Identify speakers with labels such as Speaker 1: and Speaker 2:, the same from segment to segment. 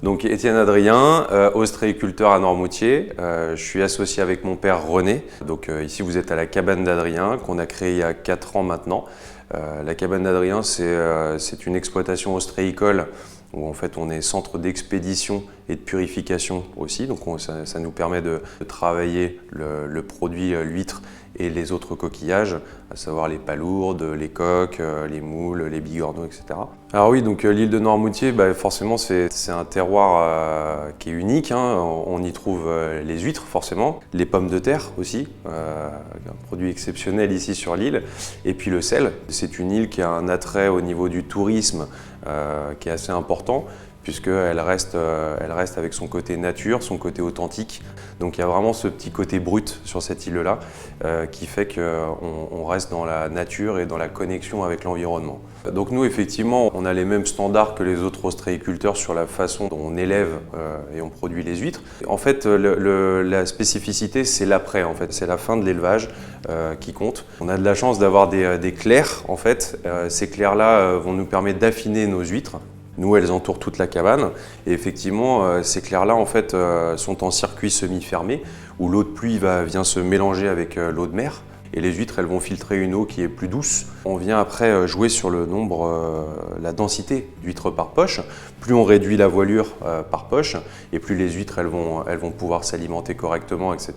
Speaker 1: Donc Étienne Adrien, ostréiculteur à Noirmoutier. Je suis associé avec mon père René. Donc ici vous êtes à la cabane d'Adrien qu'on a créée il y a 4 ans maintenant. La cabane d'Adrien c'est une exploitation ostréicole où en fait on est centre d'expédition et de purification aussi. Donc ça nous permet de travailler le produit l'huître et les autres coquillages, à savoir les palourdes, les coques, les moules, les bigorneaux, etc. Alors oui, donc l'île de Noirmoutier, forcément c'est un terroir qui est unique, hein. On y trouve les huîtres forcément, les pommes de terre aussi, un produit exceptionnel ici sur l'île, et puis le sel. C'est une île qui a un attrait au niveau du tourisme qui est assez important, puisqu'elle reste avec son côté nature, son côté authentique. Donc il y a vraiment ce petit côté brut sur cette île-là qui fait qu'on reste dans la nature et dans la connexion avec l'environnement. Donc nous, effectivement, on a les mêmes standards que les autres ostréiculteurs sur la façon dont on élève et on produit les huîtres. En fait, la spécificité, c'est l'après, en fait. C'est la fin de l'élevage qui compte. On a de la chance d'avoir des clairs, en fait. Ces clairs-là vont nous permettre d'affiner nos huîtres. Nous, elles entourent toute la cabane et effectivement, ces clairs-là en fait, sont en circuit semi-fermé où l'eau de pluie vient se mélanger avec l'eau de mer et les huîtres elles vont filtrer une eau qui est plus douce. On vient après jouer sur le nombre, la densité d'huîtres par poche. Plus on réduit la voilure par poche et plus les huîtres elles vont pouvoir s'alimenter correctement, etc.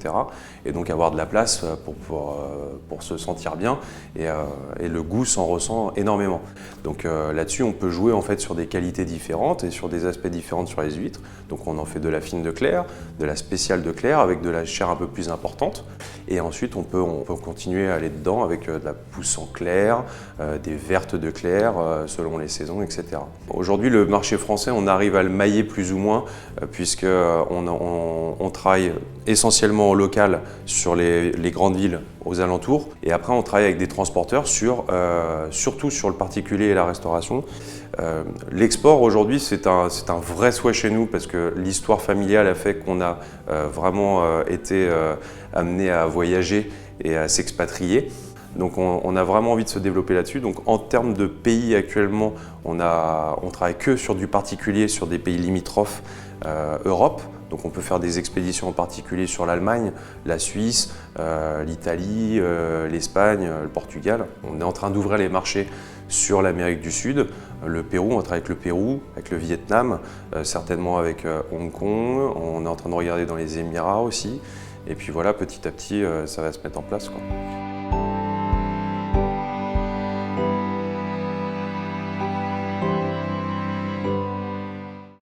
Speaker 1: Et donc avoir de la place pour se sentir bien et le goût s'en ressent énormément. Donc là-dessus on peut jouer en fait sur des qualités différentes et sur des aspects différents sur les huîtres. Donc on en fait de la fine de Clère, de la spéciale de Clère avec de la chair un peu plus importante. Et ensuite on peut continuer à aller dedans avec de la pousse en Clère, des vertes de Clère selon les saisons, etc. Aujourd'hui le marché français on arrive à le mailler plus ou moins puisqu'on travaille essentiellement au local sur les grandes villes aux alentours et après on travaille avec des transporteurs surtout sur le particulier et la restauration. L'export aujourd'hui c'est un vrai souhait chez nous parce que l'histoire familiale a fait qu'on a vraiment été amené à voyager et à s'expatrier. Donc on a vraiment envie de se développer là-dessus. Donc en termes de pays actuellement, on travaille que sur du particulier, sur des pays limitrophes Europe. Donc on peut faire des expéditions en particulier sur l'Allemagne, la Suisse, l'Italie, l'Espagne, le Portugal. On est en train d'ouvrir les marchés sur l'Amérique du Sud, le Pérou, on travaille avec le Pérou, avec le Vietnam, certainement avec Hong Kong. On est en train de regarder dans les Émirats aussi. Et puis voilà, petit à petit, ça va se mettre en place, quoi.